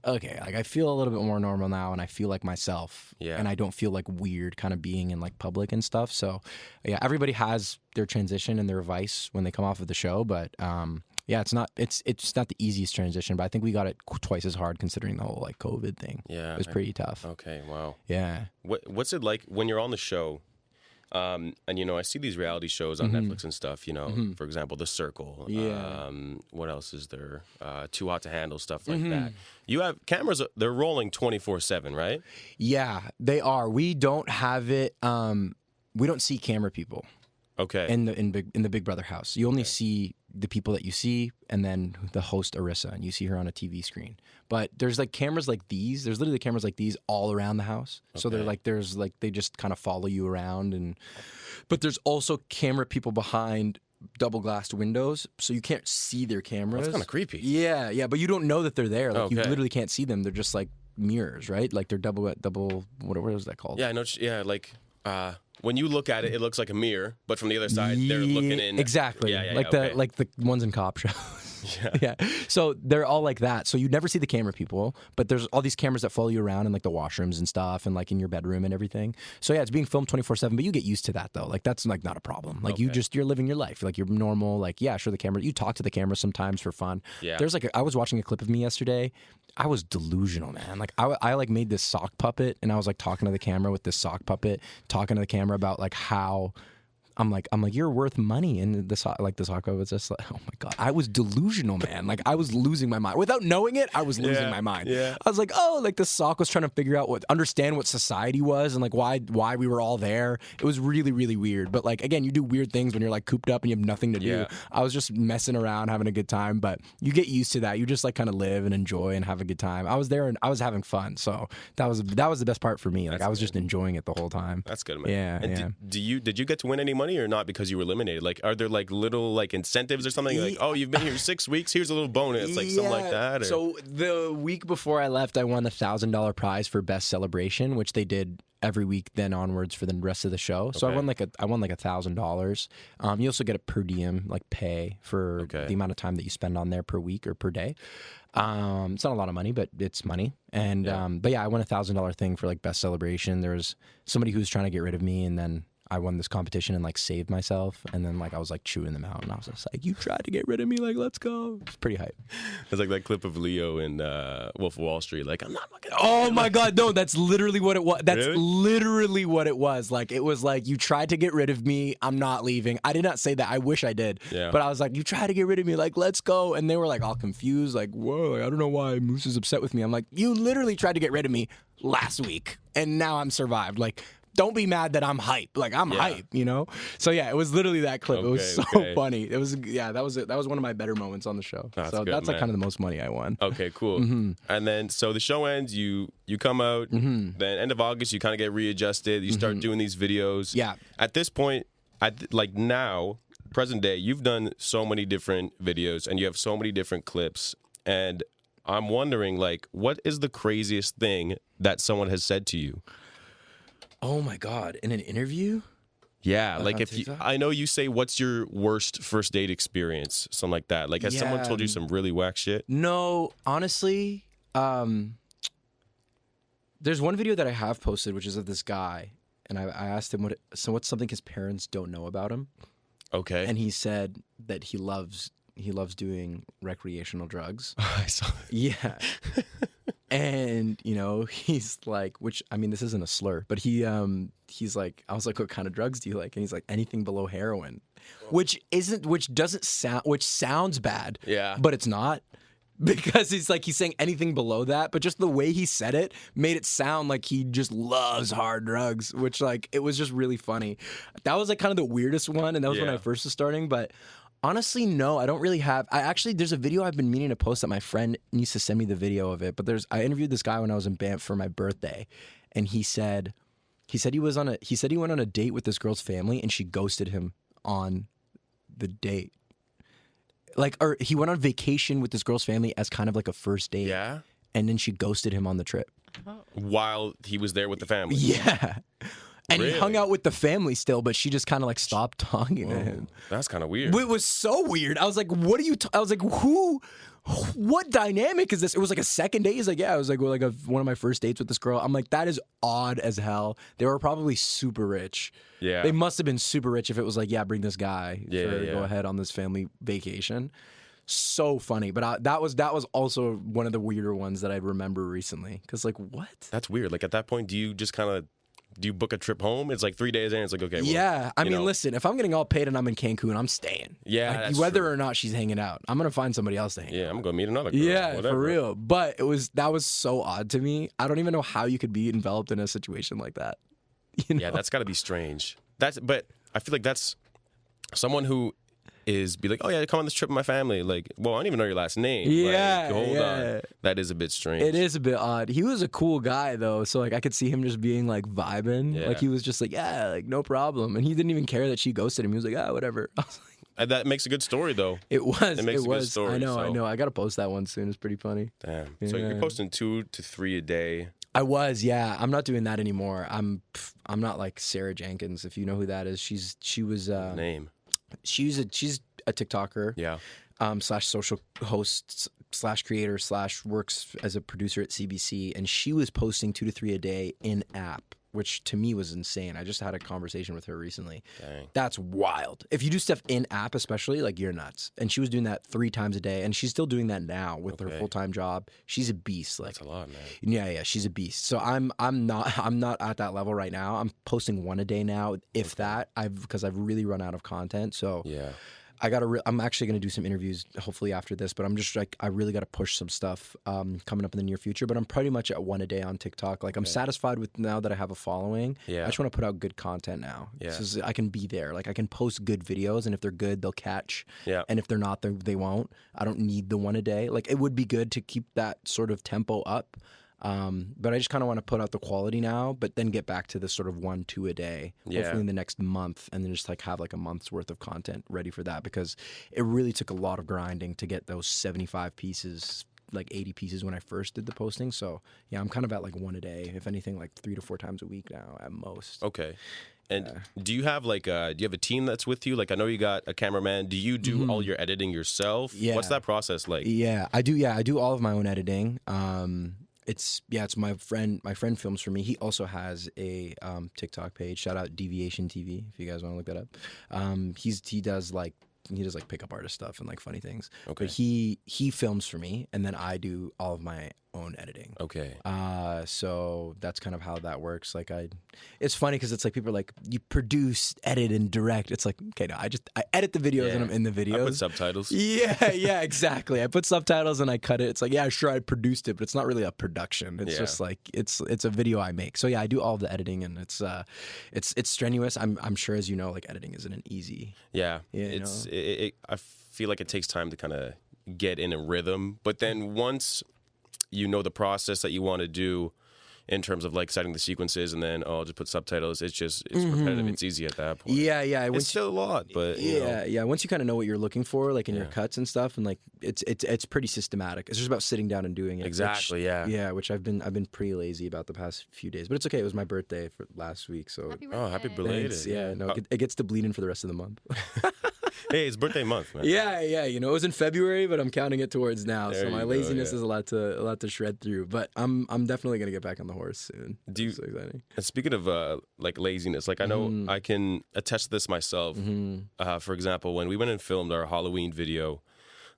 okay, like I feel a little bit more normal now and I feel like myself. Yeah. And I don't feel like weird kind of being in like public and stuff. So yeah, everybody has their transition and their vice when they come off of the show. But yeah, it's not the easiest transition, but I think we got it twice as hard considering the whole like COVID thing. Yeah. It was pretty tough. Okay, wow. Yeah. What's it like when you're on the show? And I see these reality shows on Netflix and stuff, for example, The Circle. Yeah. What else is there? Too Hot to Handle, stuff like that. You have cameras, they're rolling 24/7, right? Yeah, they are. We don't have it. We don't see camera people. Okay. In the Big Brother house, you only see the people that you see, and then the host Arissa, and you see her on a TV screen. But there's like cameras like these. There's literally cameras like these all around the house. Okay. So they just kind of follow you around, but there's also camera people behind double glassed windows, so you can't see their cameras. That's kind of creepy. Yeah, but you don't know that they're there. Like you literally can't see them. They're just like mirrors, right? Like they're double. What is that called? Yeah, I know. Yeah, like. When you look at it, it looks like a mirror, but from the other side, they're looking in. Exactly. Yeah, like the ones in cop shows. Yeah. So they're all like that. So you never see the camera people, but there's all these cameras that follow you around in like the washrooms and stuff, and like in your bedroom and everything. So yeah, it's being filmed 24/7, but you get used to that though. Like that's like not a problem. Like you're living your life. Like you're normal. Like yeah, sure, the camera. You talk to the camera sometimes for fun. Yeah. There's like I was watching a clip of me yesterday. I was delusional, man. Like I like made this sock puppet, and I was like talking to the camera with this sock puppet, talking to the camera about like how. I'm like, you're worth money, and the sock puppet was just like, oh my god, I was delusional, man. Like I was losing my mind without knowing it. I was losing my mind. Yeah. I was like, oh, like the sock was trying to figure out understand what society was and like why we were all there. It was really really weird. But like again, you do weird things when you're like cooped up and you have nothing to do. I was just messing around, having a good time. But you get used to that. You just like kind of live and enjoy and have a good time. I was there and I was having fun. So that was the best part for me. Like I was just enjoying it the whole time. That's good, man. Yeah. And did you get to win any money or not because you were eliminated? Like, are there like little like incentives or something? Like, oh, you've been here 6 weeks. Here's a little bonus, like something like that. Or? So the week before I left, I won $1,000 prize for best celebration, which they did every week then onwards for the rest of the show. So I won like $1,000. You also get a per diem like pay for the amount of time that you spend on there per week or per day. It's not a lot of money, but it's money. And but yeah, I won $1,000 thing for like best celebration. There was somebody who was trying to get rid of me, and then I won this competition and like saved myself, and then like I was like chewing them out, and I was just like, "You tried to get rid of me, like let's go." It's pretty hype. It's like that clip of Leo in Wolf of Wall Street. Like, I'm not fucking. Oh my God, no, that's literally what it was. That's Really? literally what it was. Like, it was like, you tried to get rid of me, I'm not leaving. I did not say that. I wish I did. Yeah. But I was like, you tried to get rid of me, like, let's go. And they were like all confused, like, whoa, like, I don't know why Moose is upset with me. I'm like, you literally tried to get rid of me last week, and now I'm survived. Like, don't be mad that I'm hype. Like, I'm hype, you know? So yeah, it was literally that clip. It was so funny. It was, yeah, that was one of my better moments on the show. That's so good, that's like man. kind of the most money I won. Okay, cool. And then, so the show ends, you come out, then end of August, you kind of get readjusted, you start doing these videos. Yeah. At this point, like now, present day, you've done so many different videos, and you have so many different clips, and I'm wondering, like, what is the craziest thing that someone has said to you? Oh my God, in an interview? Yeah, like on if you, TikTok? I know you say, what's your worst first date experience? Something like that. Like, has someone told you some really whack shit? No, honestly, there's one video that I have posted, which is of this guy, and I asked him what's something his parents don't know about him, Okay. and he said that he loves doing recreational drugs. I saw that. Yeah. And, you know, he's like, which, I mean, this isn't a slur, but he's like, I was like, what kind of drugs do you like? And he's like, anything below heroin, which sounds bad. Yeah. But it's not, because he's saying anything below that, but just the way he said it made it sound like he just loves hard drugs, which like, it was just really funny. That was like kind of the weirdest one. And that was when I first was starting, but honestly, no, I don't really have. There's a video I've been meaning to post that my friend needs to send me the video of it. But I interviewed this guy when I was in Banff for my birthday, and he said he went on a date with this girl's family, and she ghosted him on the date. Or he went on vacation with this girl's family as kind of like a first date. Yeah. And then she ghosted him on the trip. While he was there with the family. Yeah. And he hung Really? out with the family still, but she just kind of like stopped talking to him. That's kind of weird. It was so weird. I was like, what are you? I was like, what dynamic is this? It was like a second date. He's like, yeah, it was like one of my first dates with this girl. I'm like, that is odd as hell. They were probably super rich. Yeah. They must have been super rich if it was like, yeah, bring this guy Yeah. go ahead on this family vacation. So funny. But that was also one of the weirder ones that I remember recently. Because like, what? That's weird. Like, at that point, do you just kind of, do you book a trip home? It's like 3 days in. It's like, okay. Well, Yeah, I you mean, know. listen, if I'm getting all paid and I'm in Cancun, I'm staying. Yeah, Like, that's whether true. or not she's hanging out, I'm gonna find somebody else to hang. Yeah, I'm going to meet another girl. Yeah, whatever. for real. But that was so odd to me. I don't even know how you could be enveloped in a situation like that. You know? Yeah, that's got to be strange. But I feel like that's someone who be like, oh yeah, come on this trip with my family. Like, well, I don't even know your last name. Yeah, Like, hold yeah. on. That is a bit strange. It is a bit odd. He was a cool guy though, so like I could see him just being like vibing. Yeah. Like he was just like, yeah, like no problem. And he didn't even care that she ghosted him. He was like, whatever. I was like, And that makes a good story, though. it was. It makes a good story, I know. so- I gotta post that one soon. It's pretty funny. Damn. So Yeah. you're posting 2 to 3 a day. I was, yeah. I'm not doing that anymore. I'm not like Sarah Jenkins, if you know who that is. She was Name. she's a TikToker. Yeah. Slash social host slash creator slash works as a producer at CBC, and she was posting 2 to 3 a day in app, which to me was insane. I just had a conversation with her recently. Dang. That's wild. If you do stuff in app, especially, like you're nuts. And she was doing that 3 times a day, and she's still doing that now with her Okay. full-time job. She's a beast. Like, That's a lot, man. yeah, she's a beast. So I'm not at that level right now. I'm posting 1 a day now, if that. Because I've really run out of content. So Yeah. I'm actually going to do some interviews hopefully after this, but I'm just like, I really got to push some stuff coming up in the near future, but I'm pretty much at 1 a day on TikTok. Like I'm satisfied with now that I have a following. Yeah. I just want to put out good content now. Yeah. So I can be there. Like I can post good videos, and if they're good, they'll catch. Yeah. And if they're not, they won't. I don't need the 1 a day. Like it would be good to keep that sort of tempo up. But I just kind of want to put out the quality now, but then get back to the sort of 1, 2 a day, Yeah. hopefully in the next month, and then just like have like a month's worth of content ready for that, because it really took a lot of grinding to get those 75 pieces, like 80 pieces when I first did the posting. So yeah, I'm kind of at like 1 a day, if anything, like 3 to 4 times a week now at most. Okay. And do you have a team that's with you? Like, I know you got a cameraman. Do you do all your editing yourself? Yeah. What's that process like? Yeah, I do. Yeah, I do all of my own editing. It's my friend. My friend films for me. He also has a TikTok page. Shout out Deviation TV if you guys want to look that up. He does like pickup artist stuff and like funny things. Okay. But he films for me, and then I do all of my own editing. Okay. So that's kind of how that works. Like it's funny because it's like people are like, you produce, edit, and direct. It's like, okay, no, I edit the videos and I'm in the videos. I put subtitles. Yeah, exactly. I put subtitles and I cut it. It's like, yeah, sure, I produced it, but it's not really a production. It's just like it's a video I make. So yeah, I do all of the editing, and it's strenuous. I'm sure, as you know, like editing isn't an easy. Yeah, I feel like it takes time to kind of get in a rhythm, but then once you know the process that you want to do in terms of like setting the sequences, and then I'll just put subtitles. It's repetitive. It's easy at that point. Yeah. It's still a lot, but yeah. Once you kind of know what you're looking for, like in your cuts and stuff, and like it's pretty systematic. It's just about sitting down and doing it. Exactly. Which I've been pretty lazy about the past few days, but it's okay. It was my birthday for last week, so happy belated. Thanks. Yeah, no, it gets to bleed in for the rest of the month. Hey, it's birthday month, man. Yeah. You know, it was in February, but I'm counting it towards now. There So my you go, laziness is a lot to shred through. But I'm definitely gonna get back on the horse soon. It's so exciting. And speaking of like laziness, like I know I can attest to this myself. For example, when we went and filmed our Halloween video,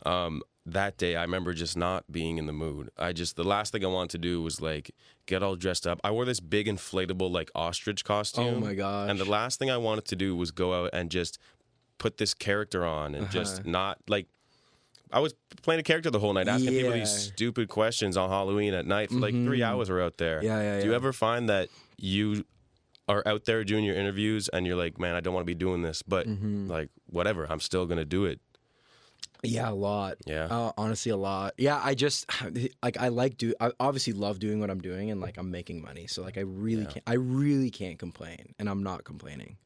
that day I remember just not being in the mood. The last thing I wanted to do was like get all dressed up. I wore this big inflatable like ostrich costume. Oh my gosh. And the last thing I wanted to do was go out and just put this character on and just not like. I was playing a character the whole night, asking people these stupid questions on Halloween at night for like 3 hours. We're out there. Do you ever find that you are out there doing your interviews and you're like, man, I don't want to be doing this, but like whatever, I'm still gonna do it? Yeah, a lot. Yeah. Honestly, a lot. Yeah, I just like I obviously love doing what I'm doing, and like I'm making money, so like I really can't complain, and I'm not complaining,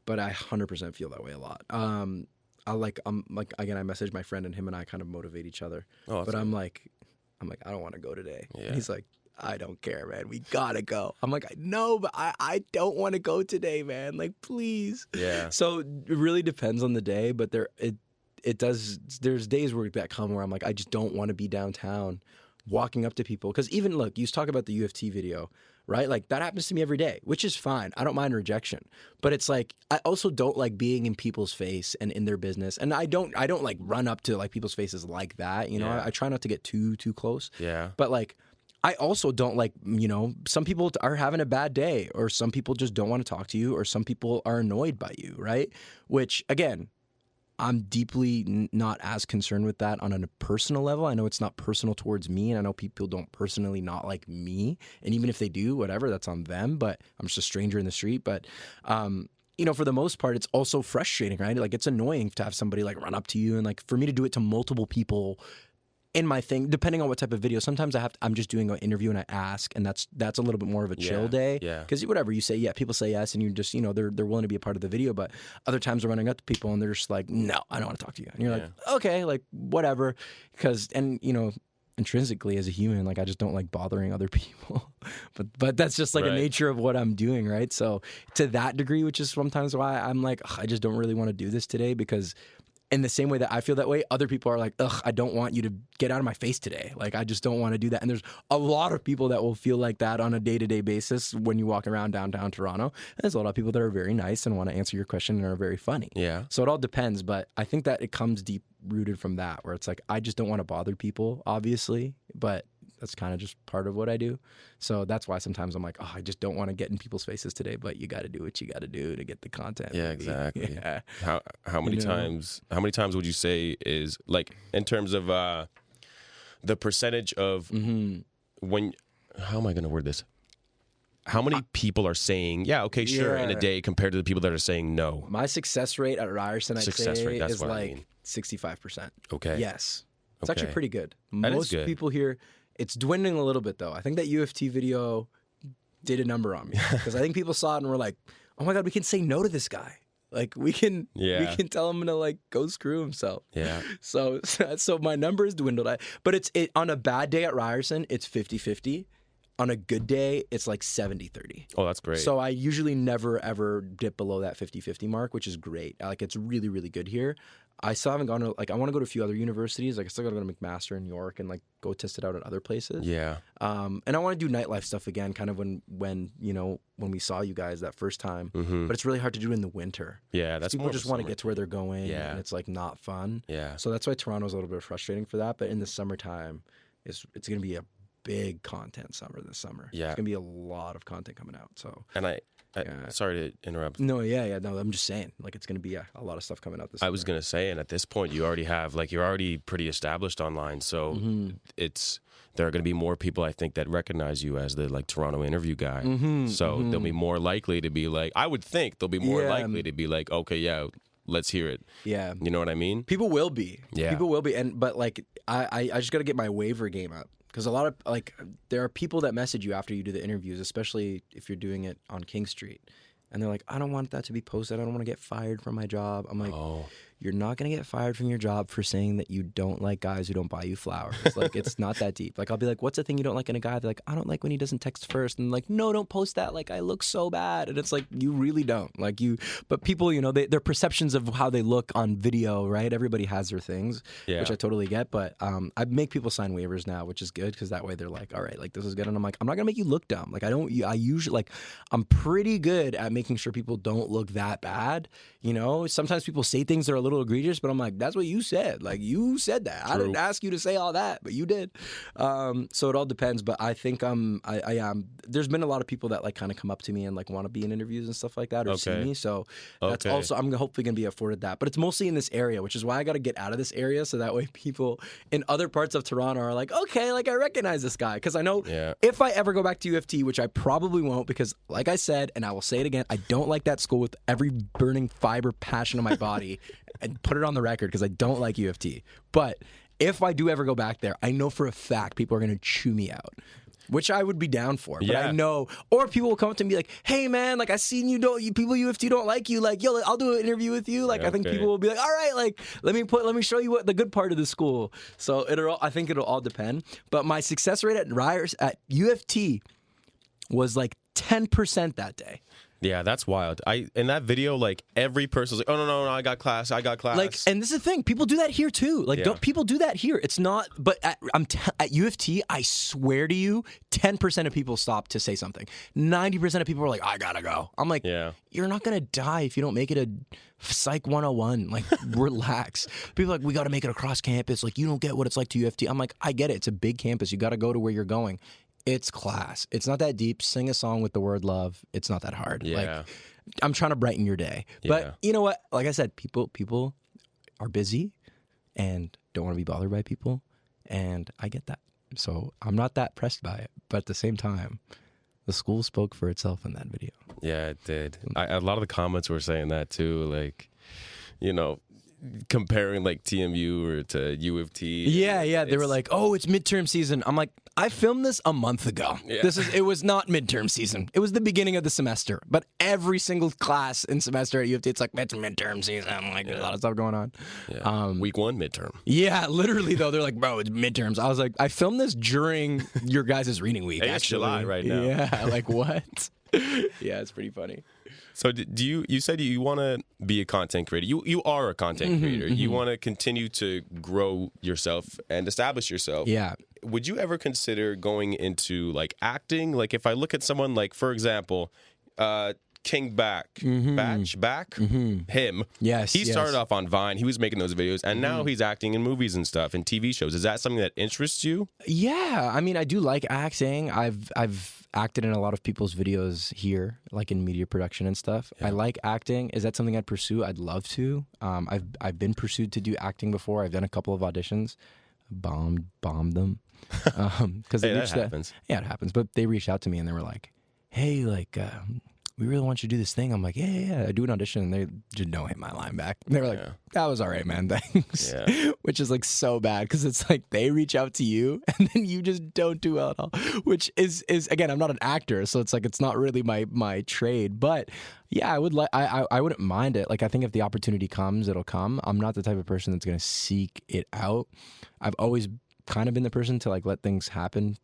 but I 100% feel that way a lot. I'm like again, I message my friend, and him and I kind of motivate each other. But I'm like I don't want to go today. Yeah. And he's like, I don't care, man. We gotta go. I'm like, no, but I don't want to go today, man. Like, please. Yeah. So it really depends on the day, but it does. There's days where that come where I'm like, I just don't want to be downtown, walking up to people. Because even look, you talk about the UFT video, right? Like that happens to me every day, which is fine. I don't mind rejection, but it's like I also don't like being in people's face and in their business. And I don't like run up to like people's faces like that. You know, I try not to get too close. Yeah. But like, I also don't like, you know, some people are having a bad day, or some people just don't want to talk to you, or some people are annoyed by you, right? Which again, I'm deeply not as concerned with that on a personal level. I know it's not personal towards me, and I know people don't personally not like me. And even if they do, whatever, that's on them. But I'm just a stranger in the street. But, you know, for the most part, it's also frustrating, right? Like it's annoying to have somebody like run up to you, and like for me to do it to multiple people in my thing, depending on what type of video. Sometimes I'm just doing an interview and I ask, and that's a little bit more of a chill day. Yeah. Because whatever you say, people say yes, and you just, you know, they're willing to be a part of the video. But other times they're running up to people and they're just like, no, I don't want to talk to you. And you're like, okay, like whatever. And you know, intrinsically as a human, like I just don't like bothering other people. but that's just like a nature of what I'm doing, right? So to that degree, which is sometimes why I'm like, I just don't really want to do this today, because in the same way that I feel that way, other people are like, ugh, I don't want you to get out of my face today. Like, I just don't want to do that. And there's a lot of people that will feel like that on a day-to-day basis when you walk around downtown Toronto. And there's a lot of people that are very nice and want to answer your question and are very funny. Yeah. So it all depends. But I think that it comes deep-rooted from that, where it's like, I just don't want to bother people, obviously. But that's kind of just part of what I do. So that's why sometimes I'm like, oh, I just don't want to get in people's faces today, but you got to do what you got to do to get the content. Yeah, maybe. Exactly. Yeah. How many times would you say is like in terms of the percentage of when, how am I going to word this? How many people are saying, yeah, okay, sure, in a day compared to the people that are saying no? My success rate at Ryerson, I'd say, is like 65%. Okay. Yes. It's actually pretty good. Most people here, it's dwindling a little bit though. I think that UFT video did a number on me, because I think people saw it and were like, "Oh my god, we can say no to this guy. Like we can tell him to like go screw himself." Yeah. So my numbers dwindled. But it's on a bad day at Ryerson, it's 50-50. on a good day, it's like 70-30. Oh, that's great. So I usually never, ever dip below that 50-50 mark, which is great. Like, it's really, really good here. I still haven't gone to, like, I want to go to a few other universities. Like, I still got to go to McMaster in New York and, like, go test it out at other places. Yeah. And I want to do nightlife stuff again, kind of when you know, when we saw you guys that first time. But it's really hard to do in the winter. Yeah, that's people more of a just want to summer get to where they're going, Yeah. and it's, like, not fun. Yeah. So that's why Toronto's a little bit frustrating for that. But in the summertime, it's going to be a big content summer this summer. Yeah. It's going to be a lot of content coming out. So. And I sorry to interrupt. No, no, I'm just saying, like, it's going to be a lot of stuff coming out this summer. I was going to say, and at this point, you already have, like, you're already pretty established online. So there are going to be more people, I think, that recognize you as the, like, Toronto interview guy. So they'll be more likely to be like, I would think they'll be more likely to be like, okay, yeah, let's hear it. Yeah. You know what I mean? People will be. Yeah. People will be. But, like, I just got to get my waiver game up. Because a lot of, like, there are people that message you after you do the interviews, especially if you're doing it on King Street. And they're like, I don't want that to be posted. I don't want to get fired from my job. I'm like, you're not going to get fired from your job for saying that you don't like guys who don't buy you flowers. Like, it's not that deep. Like, I'll be like, what's the thing you don't like in a guy? They're like, I don't like when he doesn't text first. And I'm like, no, don't post that. Like, I look so bad. And it's like, you really don't. Like, but people, you know, their perceptions of how they look on video, right? Everybody has their things, which I totally get. But I make people sign waivers now, which is good because that way they're like, all right, like, this is good. And I'm like, I'm not going to make you look dumb. Like, I usually, like, I'm pretty good at making sure people don't look that bad. You know, sometimes people say things that are a little egregious, but I'm like, that's what you said. Like, you said that. I didn't ask you to say all that, but you did. So it all depends. But I think I am. There's been a lot of people that, like, kind of come up to me and, like, want to be in interviews and stuff like that or see me. So that's also, I'm hopefully going to be afforded that. But it's mostly in this area, which is why I got to get out of this area so that way people in other parts of Toronto are like, okay, like, I recognize this guy. Because I know if I ever go back to U of T, which I probably won't, because like I said, and I will say it again, I don't like that school with every burning fiber passion of my body and put it on the record because I don't like U of T. But if I do ever go back there, I know for a fact people are going to chew me out, which I would be down for. But I know, or people will come up to me like, hey man, like, I seen people U of T don't like you. Like, yo, I'll do an interview with you. Like, I think people will be like, all right, like, let me show you what the good part of the school. So I think it'll all depend. But my success rate at U of T was like 10% that day. Yeah, that's wild. In that video, like, every person's like, oh no, I got class. Like, and this is the thing, people do that here too. Like, don't people do that here? It's not. But at U of T, I swear to you, 10% of people stop to say something. 90% of people are like, I gotta go. I'm like, you're not gonna die if you don't make it a Psych 101. Like, relax. People are like, we gotta make it across campus. Like, you don't get what it's like to U of T. I'm like, I get it. It's a big campus. You gotta go to where you're going. It's class. It's not that deep. Sing a song with the word love. It's not that hard. Yeah. Like, I'm trying to brighten your day. But you know what? Like I said, people are busy and don't want to be bothered by people. And I get that. So I'm not that pressed by it. But at the same time, the school spoke for itself in that video. Yeah, it did. A lot of the comments were saying that too. Like, you know, comparing, like, TMU or to U of T. Yeah. They were like, oh, it's midterm season. I'm like, I filmed this a month ago. Yeah. It was not midterm season. It was the beginning of the semester. But every single class and semester at U of T, it's like, it's midterm season. I'm like, there's a lot of stuff going on. Yeah. Week 1 midterm. Yeah, literally though, they're like, bro, it's midterms. I was like, I filmed this during your guys' reading week. Hey, it's July right now. Yeah, like, what? Yeah, it's pretty funny. So you said you want to be a content creator. You are a content creator. You want to continue to grow yourself and establish yourself. Yeah. Would you ever consider going into, like, acting? Like, if I look at someone like, for example, King Back, him. Yes. He started off on Vine. He was making those videos, and now he's acting in movies and stuff and TV shows. Is that something that interests you? Yeah, I mean, I do like acting. I've acted in a lot of people's videos here, like in media production and stuff. I like acting. Is that something I'd pursue? I'd love to. I've been pursued to do acting before. I've done a couple of auditions, bombed them. Because that happens. Yeah, it happens. But they reached out to me and they were like, "Hey, like, we really want you to do this thing." I'm like, yeah. I do an audition, and they just don't hit my line back. And they were like, that was all right, man. Thanks. Yeah. Which is, like, so bad because it's like they reach out to you and then you just don't do well at all. Which is again, I'm not an actor, so it's like it's not really my trade. But yeah, I wouldn't mind it. Like, I think if the opportunity comes, it'll come. I'm not the type of person that's gonna seek it out. I've always kind of been the person to like let things happen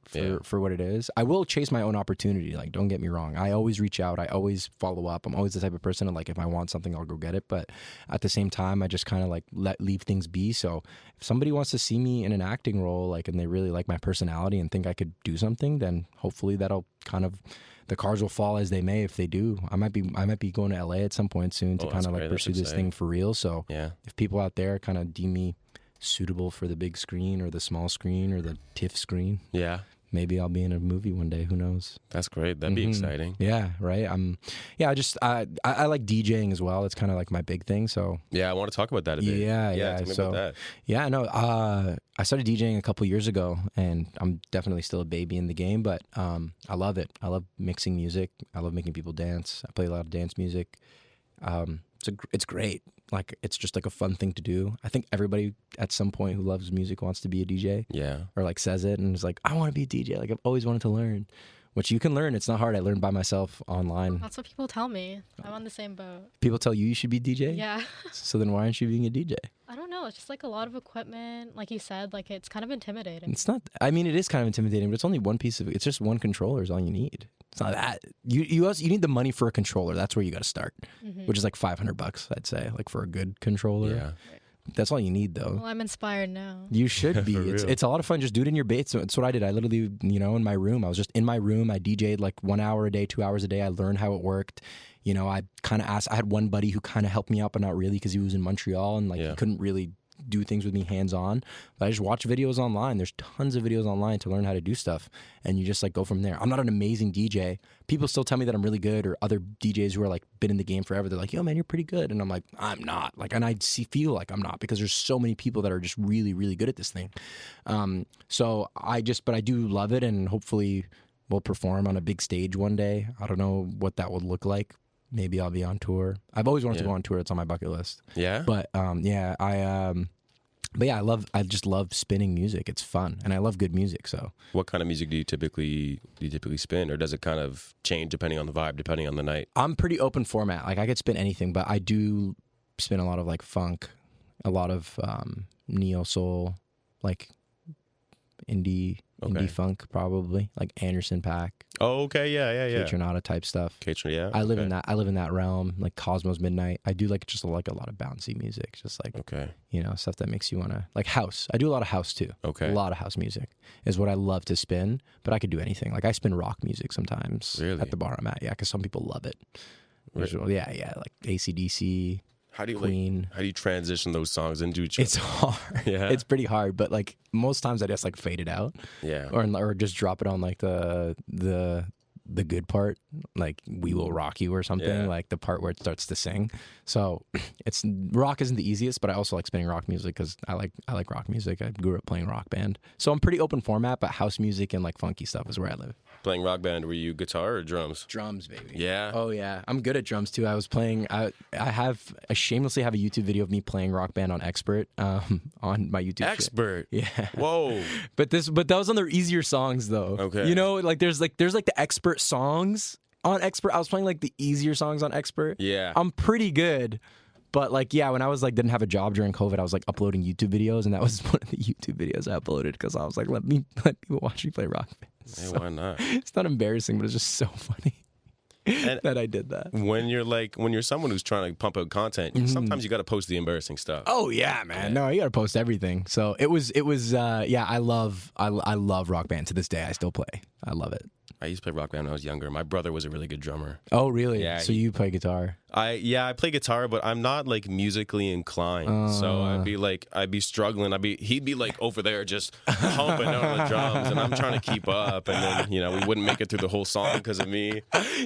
for what it is. I will chase my own opportunity. Like, don't get me wrong. I always reach out. I always follow up. I'm always the type of person that, like, if I want something, I'll go get it. But at the same time, I just kind of like leave things be. So if somebody wants to see me in an acting role, like, and they really like my personality and think I could do something, then hopefully that'll kind of, the cards will fall as they may. If they do, I might be going to LA at some point soon to kind of like pursue this thing for real. So if people out there kind of deem me suitable for the big screen or the small screen or the TIFF screen, maybe I'll be in a movie one day. Who knows? That's great. That'd be exciting. Yeah, right. I like DJing as well. It's kind of like my big thing. So I want to talk about that a bit. Yeah. Tell me about that. Yeah, no. I started DJing a couple years ago, and I'm definitely still a baby in the game, but I love it. I love mixing music. I love making people dance. I play a lot of dance music. It's great. Like, it's just like a fun thing to do. I think everybody at some point who loves music wants to be a DJ. Yeah. Or like says it and is like, I want to be a DJ. Like, I've always wanted to learn. Which you can learn. It's not hard. I learned by myself online. That's what people tell me. I'm on the same boat. People tell you should be DJ? Yeah. So then why aren't you being a DJ? I don't know. It's just like a lot of equipment. Like you said, like it's kind of intimidating. It's not. I mean, it is kind of intimidating, but it's only one piece of it. It's just one controller is all you need. It's not that. You need the money for a controller. That's where you got to start, which is like $500, I'd say, like for a good controller. Yeah. That's all you need, though. Well, I'm inspired now. You should be. It's a lot of fun. Just do it in your base. So it's what I did. I literally, in my room. I was just in my room. I DJ'd like 1 hour a day, 2 hours a day. I learned how it worked. I kind of asked. I had one buddy who kind of helped me out, but not really, because he was in Montreal and he couldn't really do things with me hands-on. But I just watch videos online. There's tons of videos online to learn how to do stuff, and you just like go from there. I'm not an amazing DJ. People still tell me that I'm really good, or other DJs who are like been in the game forever, they're like, yo man, you're pretty good, and I'm like, I'm not. Like, and I feel like I'm not, because there's so many people that are just really, really good at this thing. But I do love it, and hopefully we'll perform on a big stage one day. I don't know what that would look like. Maybe I'll be on tour. I've always wanted to go on tour. It's on my bucket list. Yeah. But I just love spinning music. It's fun, and I love good music. So, what kind of music do you typically spin, or does it kind of change depending on the vibe, depending on the night? I'm pretty open format. Like, I could spin anything, but I do spin a lot of like funk, a lot of neo soul, like indie funk, probably like Anderson .Paak. Oh, okay, yeah. Kaytranada type stuff. Yeah. I live in that realm, like Cosmos Midnight. I do like a lot of bouncy music, just like stuff that makes you wanna, like house. I do a lot of house too. Okay. A lot of house music is what I love to spin, but I could do anything. Like, I spin rock music sometimes at the bar I'm at. Yeah, because some people love it. Yeah, like AC/DC. How do you Queen. How do you transition those songs into each other? It's hard. Yeah, it's pretty hard. But like most times, I just like fade it out. Yeah, or just drop it on like the good part, like "We Will Rock You" or something, like the part where it starts to sing. So rock isn't the easiest, but I also like spinning rock music because I like rock music. I grew up playing rock band, so I'm pretty open format. But house music and like funky stuff is where I live. Playing rock band, were you guitar or drums? Drums, baby. Yeah. Oh yeah, I'm good at drums too. I was playing. I shamelessly have a YouTube video of me playing Rock Band on Expert on my YouTube. Expert. Yeah. Whoa. But that was on their easier songs though. Okay. Like there's the Expert songs on Expert. I was playing like the easier songs on Expert. Yeah. I'm pretty good. But like, when I was like didn't have a job during COVID, I was like uploading YouTube videos, and that was one of the YouTube videos I uploaded because I was like, let people watch me play Rock Band. Hey, why not? It's not embarrassing, but it's just so funny that I did that. When you're someone who's trying to pump out content, sometimes you got to post the embarrassing stuff. Oh yeah, man. No, you got to post everything. So it was I love Rock Band to this day. I still play. I love it. I used to play Rock Band when I was younger. My brother was a really good drummer. Oh, really? Yeah. So you play guitar? I play guitar, but I'm not like musically inclined. So I'd be struggling. He'd be like over there just humping on the drums, and I'm trying to keep up. And then we wouldn't make it through the whole song because of me.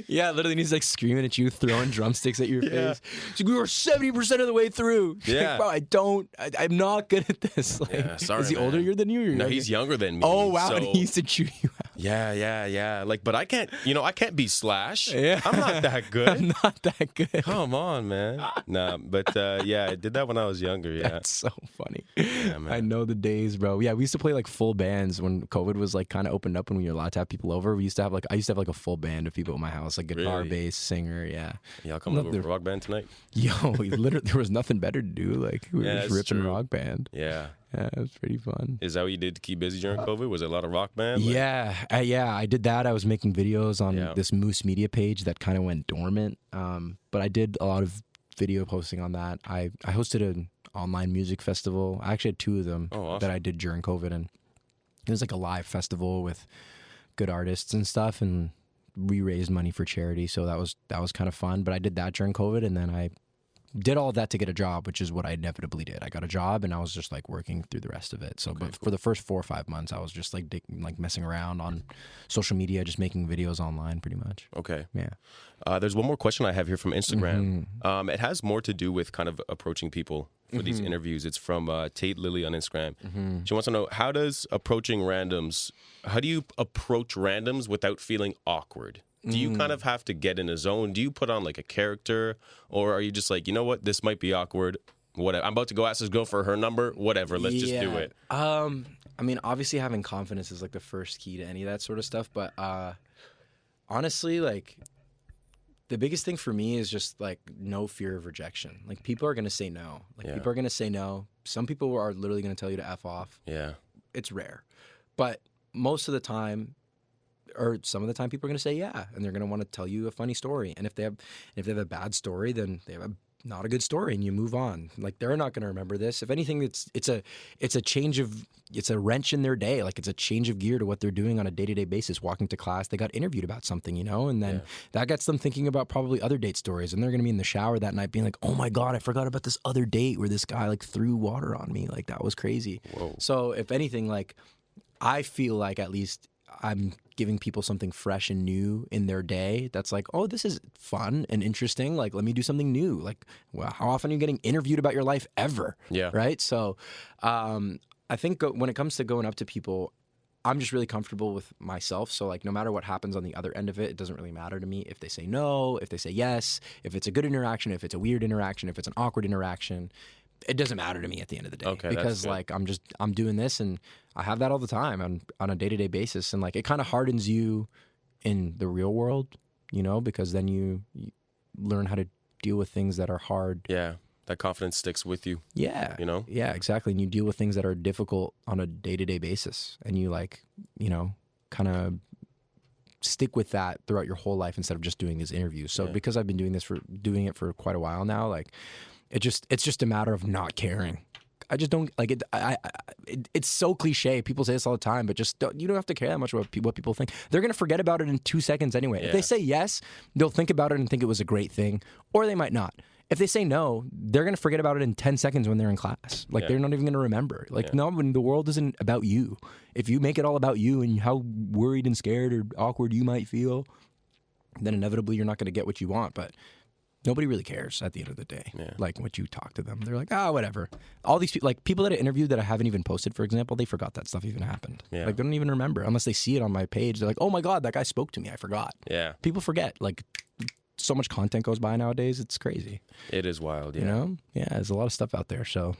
Yeah, literally, he's like screaming at you, throwing drumsticks at your face. He's like, we were 70% of the way through. Yeah, like, bro, I'm not good at this. Like, yeah, sorry. Is he older than you? Or no, he's younger than me. Oh wow, so... and he used to chew you out. Yeah. Like, but I can't be Slash. Yeah. I'm not that good. I'm not that good. Come on, man. Nah, but I did that when I was younger. Yeah, that's so funny. Yeah, man. I know the days, bro. Yeah, we used to play like full bands when COVID was like kind of opened up and we were allowed to have people over. I used to have like a full band of people at my house, like guitar, bass, singer. Yeah. Y'all coming over for Rock Band tonight? Yo, literally, there was nothing better to do. Like we were just ripping Rock Band. Yeah. Yeah, it was pretty fun. Is that what you did to keep busy during COVID? Was it a lot of rock band? Like- Yeah, I did that. I was making videos on Yeah. this Moose Media page that kind of went dormant. But I did a lot of video posting on that. I hosted an online music festival. I actually had 2 of them awesome. that I did during COVID, and it was like a live festival with good artists and stuff, and we raised money for charity. So that was kind of fun. But I did that during COVID, and then I did all of that to get a job, which is what I inevitably did. I got a job, and I was just like working through the rest of it. So, but for the first 4 or 5 months, I was just like messing around on social media, just making videos online, pretty much. Okay. Yeah. There's one more question I have here from Instagram. It has more to do with kind of approaching people for these interviews. It's from Tate Lily on Instagram. She wants to know, how do you approach randoms without feeling awkward? Do you kind of have to get in a zone? Do you put on like a character, or are you just like, you know what, this might be awkward. Whatever. I'm about to go ask this girl for her number. Whatever. Let's just do it. I mean, obviously having confidence is like the first key to any of that sort of stuff. But honestly, like the biggest thing for me is just like no fear of rejection. Like people are gonna say no. Like people are gonna say no. Some people are literally gonna tell you to F off. Yeah. It's rare, but most of the time, or some of the time, people are going to say yeah, and they're going to want to tell you a funny story. And if they have a bad story, then they have not a good story, and you move on. Like they're not going to remember this. If anything, it's a wrench in their day. Like it's a change of gear to what they're doing on a day-to-day basis. Walking to class, they got interviewed about something, and then that gets them thinking about probably other date stories, and they're going to be in the shower that night being like, oh my God, I forgot about this other date where this guy like threw water on me. Like that was crazy. Whoa. So if anything, like I feel like at least I'm giving people something fresh and new in their day that's like, oh, this is fun and interesting. Like, let me do something new. Like, well, how often are you getting interviewed about your life ever? Yeah. Right? So I think when it comes to going up to people, I'm just really comfortable with myself. So, like, no matter what happens on the other end of it, it doesn't really matter to me if they say no, if they say yes, if it's a good interaction, if it's a weird interaction, if it's an awkward interaction. It doesn't matter to me at the end of the day. Okay, because that's good. like I'm doing this, and I have that all the time on a day-to-day basis, and like it kind of hardens you in the real world, because then you learn how to deal with things that are hard. Yeah. That confidence sticks with you. Yeah. Yeah, exactly. And you deal with things that are difficult on a day-to-day basis, and you kind of stick with that throughout your whole life instead of just doing these interviews. So because I've been doing it for quite a while now, like it's just a matter of not caring. I just don't like it. It's so cliche. People say this all the time, but you don't have to care that much about what people think. They're gonna forget about it in 2 seconds anyway. If they say yes, they'll think about it and think it was a great thing, or they might not. If they say no, they're gonna forget about it in 10 seconds when they're in class. Like they're not even gonna remember. Like no, when the world isn't about you. If you make it all about you and how worried and scared or awkward you might feel, then inevitably you're not gonna get what you want. But nobody really cares at the end of the day. Yeah. Like what you talk to them, they're like, whatever. All these people, like people that I interviewed that I haven't even posted, for example, they forgot that stuff even happened. Yeah. Like they don't even remember unless they see it on my page. They're like, oh my God, that guy spoke to me. I forgot. Yeah. People forget. Like so much content goes by nowadays. It's crazy. It is wild. Yeah. Yeah. There's a lot of stuff out there. So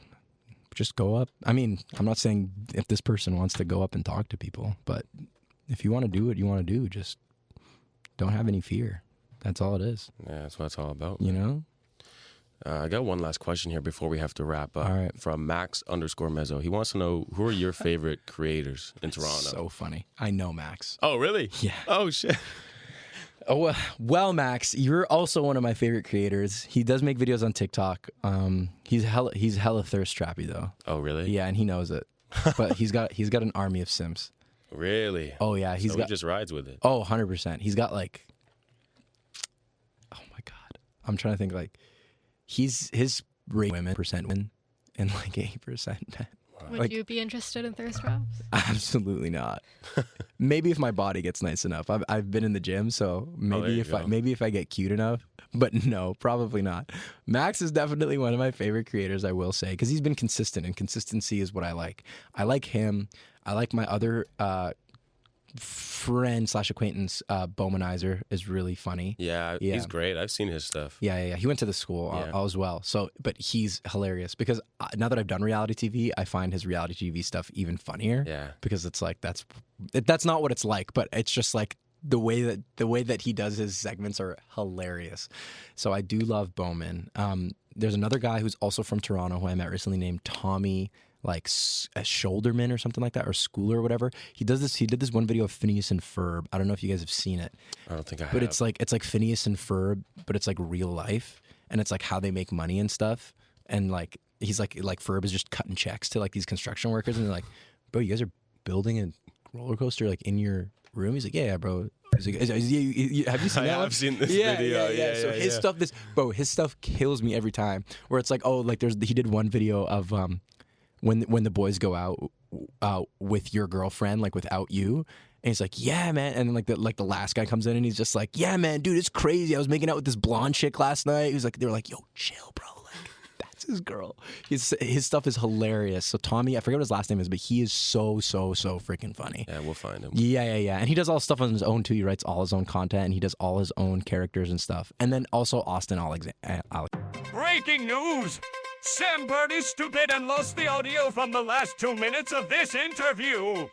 just go up. I mean, I'm not saying if this person wants to go up and talk to people, but if you want to do what you want to do, just don't have any fear. That's all it is. Yeah, that's what it's all about. I got one last question here before we have to wrap up. All right. From Max_Mezzo. He wants to know, who are your favorite creators in Toronto? So funny. I know Max. Oh, really? Yeah. Oh, shit. Oh, well, Max, you're also one of my favorite creators. He does make videos on TikTok. He's hella thirst trappy though. Oh, really? Yeah, and he knows it. But he's got an army of Sims. Really? Oh yeah, he just rides with it. Oh, 100%. He's got like, oh my God, I'm trying to think, like his rate women and like 8% men. Would you be interested in thirst traps? Absolutely not. Maybe if my body gets nice enough. I've been in the gym, so maybe if I get cute enough. But no, probably not. Max is definitely one of my favorite creators, I will say, because he's been consistent, and consistency is what I like. I like him. I like my other friend/acquaintance, Bowmanizer, is really funny. Yeah, he's great. I've seen his stuff. Yeah. He went to the school as well. So, but he's hilarious because now that I've done reality TV, I find his reality TV stuff even funnier. Yeah, because it's like that's not what it's like, but it's just like the way that he does his segments are hilarious. So I do love Bowman. There's another guy who's also from Toronto who I met recently named Tommy like a shoulderman or something like that, or schooler or whatever. He did this one video of Phineas and Ferb. I don't know if you guys have seen it. I don't think I have. But it's like Phineas and Ferb, but it's like real life, and it's like how they make money and stuff. And like he's like Ferb is just cutting checks to like these construction workers, and they're like, bro, you guys are building a roller coaster like in your room. He's like, yeah, bro. He's like, have you seen that? I've seen this video. Yeah. So his stuff, his stuff kills me every time. Where it's like, oh, like he did one video of when the boys go out with your girlfriend, like without you. And he's like, yeah, man. And then like the last guy comes in and he's just like, yeah, man, dude, it's crazy. I was making out with this blonde chick last night. He was like, they were like, yo, chill, bro. That's his girl. His stuff is hilarious. So Tommy, I forget what his last name is, but he is so freaking funny. Yeah, we'll find him. Yeah. And he does all stuff on his own too. He writes all his own content and he does all his own characters and stuff. And then also Austin Breaking news! Sam Bird is stupid and lost the audio from the last 2 minutes of this interview.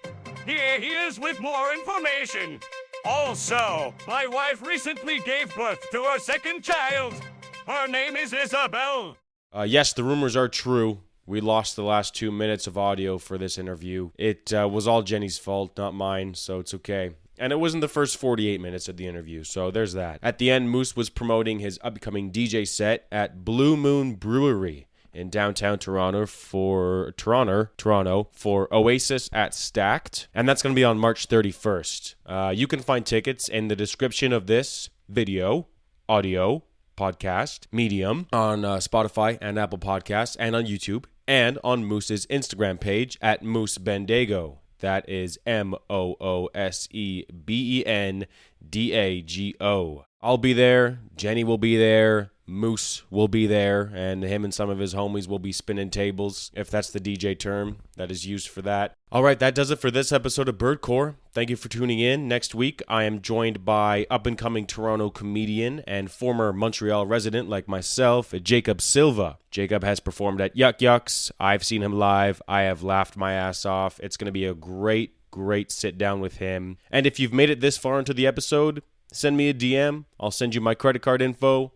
Here he is with more information. Also, my wife recently gave birth to her second child. Her name is Isabel. Yes, the rumors are true. We lost the last 2 minutes of audio for this interview. It was all Jenny's fault, not mine, so it's okay. And it wasn't the first 48 minutes of the interview, so there's that. At the end, Moose was promoting his upcoming DJ set at Blue Moon Brewery in downtown Toronto for Oasis at Stacked. And that's going to be on March 31st. You can find tickets in the description of this video, audio, podcast, medium, on Spotify and Apple Podcasts, and on YouTube, and on Moose's Instagram page at Moose Bendago. That is MooseBendago. I'll be there. Jenny will be there. Moose will be there, and him and some of his homies will be spinning tables, if that's the DJ term that is used for that. All right, that does it for this episode of Birdcore. Thank you for tuning in. Next week, I am joined by up-and-coming Toronto comedian and former Montreal resident like myself, Jacob Silva. Jacob has performed at Yuck Yucks. I've seen him live. I have laughed my ass off. It's going to be a great sit down with him. And if you've made it this far into the episode, send me a DM. I'll send you my credit card info.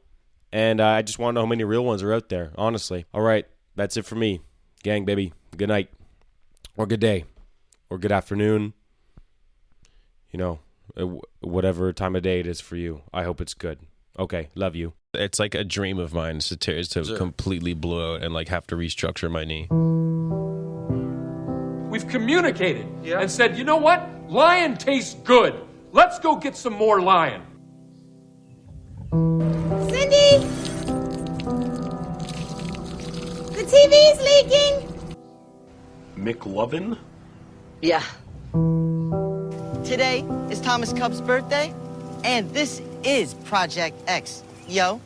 And I just want to know how many real ones are out there, honestly. All right, that's it for me. Gang, baby. Good night. Or good day. Or good afternoon. You know, whatever time of day it is for you. I hope it's good. Okay, love you. It's like a dream of mine to completely blow out and like have to restructure my knee. We've communicated and said, you know what? Lion tastes good. Let's go get some more lion. Cindy! The TV's leaking! McLovin? Yeah. Today is Thomas Cup's birthday, and this is Project X. Yo.